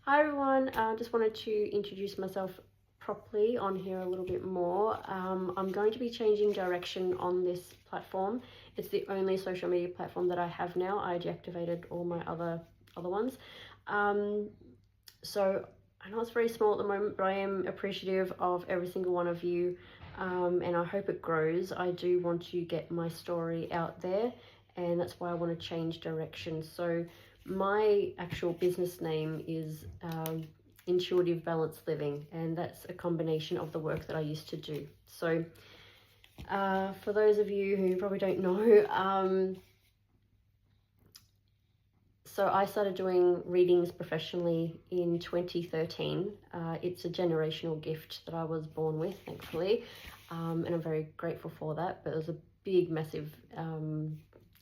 Hi everyone, just wanted to introduce myself properly on here a little bit more. I'm going to be changing direction on this platform. It's the only social media platform that I have now. I deactivated all my other ones. Um, so I know it's very small at the moment, but I am appreciative of every single one of you, and I hope it grows. I do want to get my story out there, and that's why I want to change direction. So my actual business name is Intuitive Balanced Living, and that's a combination of the work that I used to do. So for those of you who probably don't know, so I started doing readings professionally in 2013. It's a generational gift that I was born with, thankfully, and I'm very grateful for that. But it was a big, massive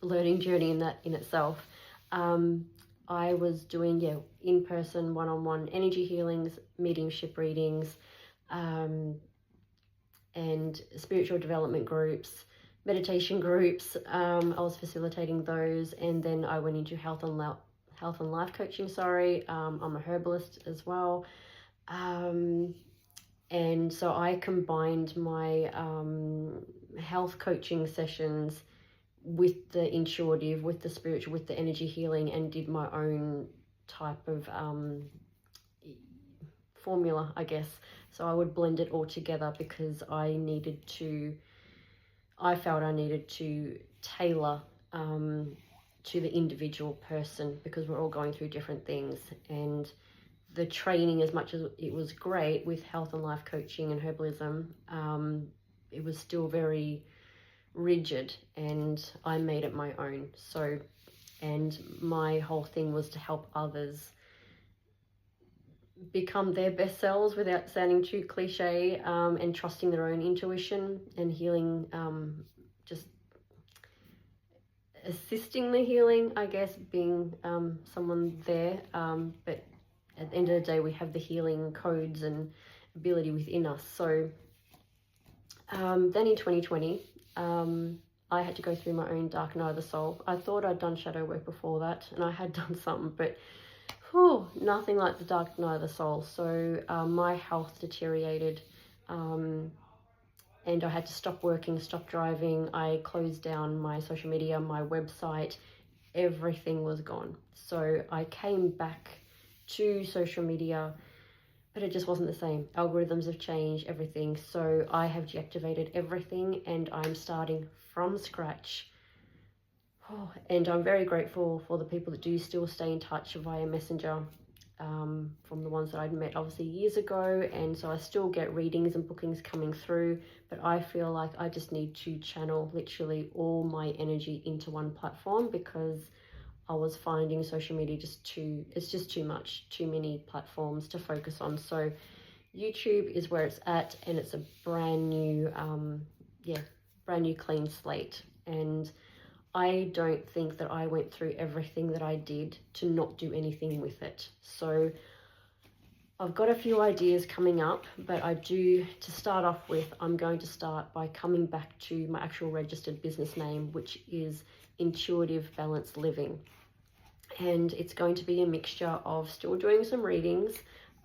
learning journey in that in itself. I was doing in-person, one-on-one energy healings, mediumship readings, and spiritual development groups, meditation groups. I was facilitating those, and then I went into health and life coaching. I'm a herbalist as well, and so I combined my health coaching sessions with the intuitive, with the spiritual, with the energy healing, and did my own type of formula, I guess. So I would blend it all together because I felt I needed to tailor to the individual person because we're all going through different things. And the training, as much as it was great with health and life coaching and herbalism, it was still very rigid, and I made it my own. So, and my whole thing was to help others become their best selves without sounding too cliche, and trusting their own intuition and healing, just assisting the healing, I guess, being someone there. But at the end of the day, we have the healing codes and ability within us. So then in 2020, I had to go through my own dark night of the soul. I thought I'd done shadow work before that, and I had done something, but nothing like the dark night of the soul. So my health deteriorated, and I had to stop working, stop driving. I closed down my social media, my website, everything was gone. So I came back to social media, but it just wasn't the same. Algorithms have changed, everything. So I have deactivated everything, and I'm starting from scratch. And I'm very grateful for the people that do still stay in touch via Messenger, from the ones that I'd met obviously years ago. And so I still get readings and bookings coming through, but I feel like I just need to channel literally all my energy into one platform because I was finding social media it's just too much, too many platforms to focus on. So YouTube is where it's at, and it's a brand new clean slate. And I don't think that I went through everything that I did to not do anything with it. So I've got a few ideas coming up, but to start off with, I'm going to start by coming back to my actual registered business name, which is Intuitive Balanced Living. And it's going to be a mixture of still doing some readings,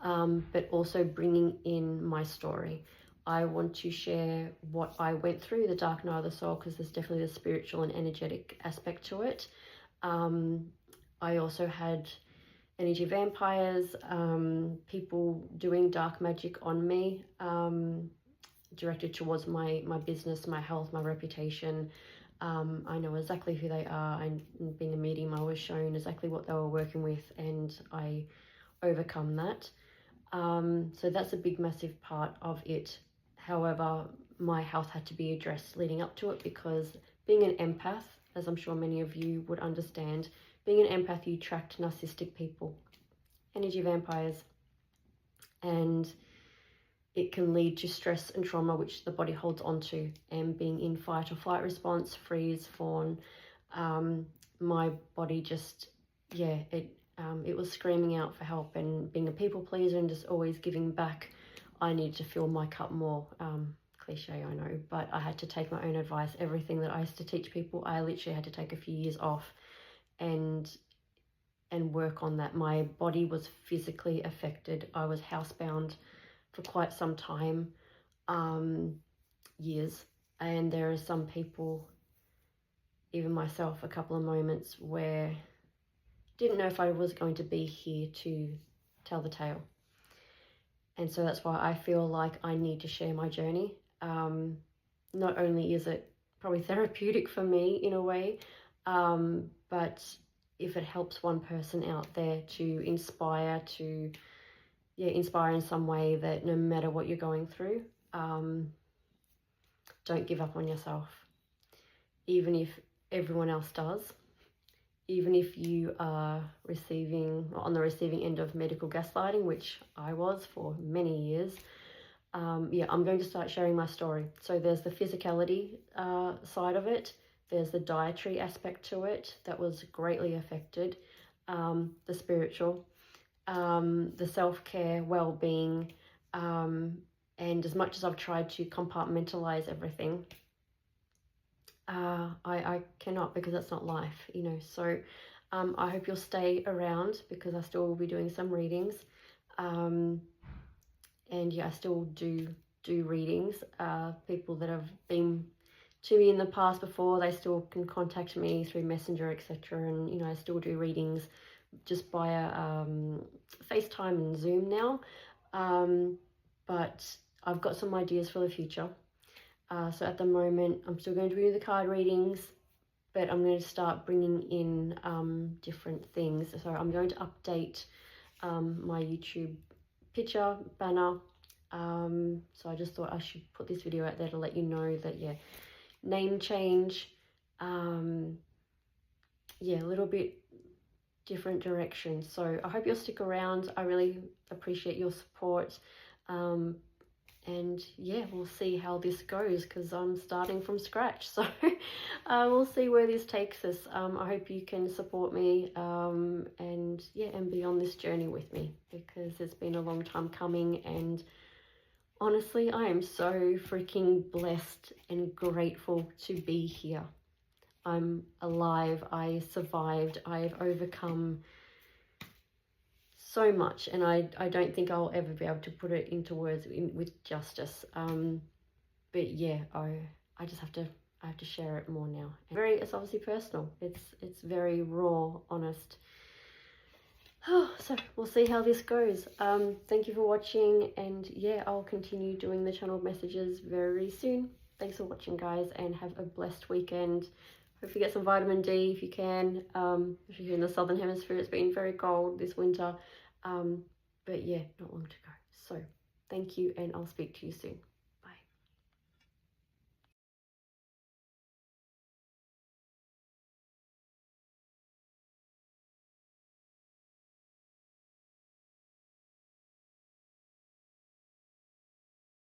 but also bringing in my story. I want to share what I went through, the dark night of the soul, because there's definitely the spiritual and energetic aspect to it. I also had energy vampires, people doing dark magic on me, directed towards my business, my health, my reputation. I know exactly who they are, and being a medium, I was shown exactly what they were working with, and I overcome that. So that's a big, massive part of it. However, my health had to be addressed leading up to it because being an empath, as I'm sure many of you would understand, being an empath, you attract narcissistic people, energy vampires, and it can lead to stress and trauma, which the body holds onto, and being in fight or flight response, freeze, fawn. My body just, it was screaming out for help, and being a people pleaser and just always giving back, I needed to fill my cup more. Cliche, I know, but I had to take my own advice. Everything that I used to teach people, I literally had to take a few years off, and and work on that. My body was physically affected. I was housebound for quite some time, years, and there are some people, even myself, a couple of moments where didn't know if I was going to be here to tell the tale. And so that's why I feel like I need to share my journey. Not only is it probably therapeutic for me in a way, but if it helps one person out there to inspire, inspire in some way, that no matter what you're going through, don't give up on yourself. Even if everyone else does, even if you are on the receiving end of medical gaslighting, which I was for many years, I'm going to start sharing my story. So there's the physicality side of it. There's the dietary aspect to it that was greatly affected. The spiritual, the self-care, well-being, and as much as I've tried to compartmentalize everything, I cannot, because that's not life, you know. So I hope you'll stay around, because I still will be doing some readings. And yeah, I still do readings. People that have been to me in the past before, they still can contact me through Messenger, etc. And you know, I still do readings just via FaceTime and Zoom now. But I've got some ideas for the future. So at the moment, I'm still going to do the card readings, but I'm going to start bringing in different things. So I'm going to update my YouTube picture banner. So I just thought I should put this video out there to let you know that, yeah, name change, a little bit different direction. So I hope you'll stick around. I really appreciate your support. And yeah, we'll see how this goes, because I'm starting from scratch. So we'll see where this takes us. I hope you can support me and be on this journey with me, because it's been a long time coming. And honestly, I am so freaking blessed and grateful to be here. I'm alive. I survived. I've overcome so much, and I don't think I'll ever be able to put it into words with justice. But yeah, I just have to share it more now. It's obviously personal. It's very raw, honest. So we'll see how this goes. Thank you for watching, and yeah, I'll continue doing the channeled messages very soon. Thanks for watching, guys, and have a blessed weekend. Hope you get some vitamin D if you can. If you're in the southern hemisphere, it's been very cold this winter. But yeah, not long to go. So thank you, and I'll speak to you soon.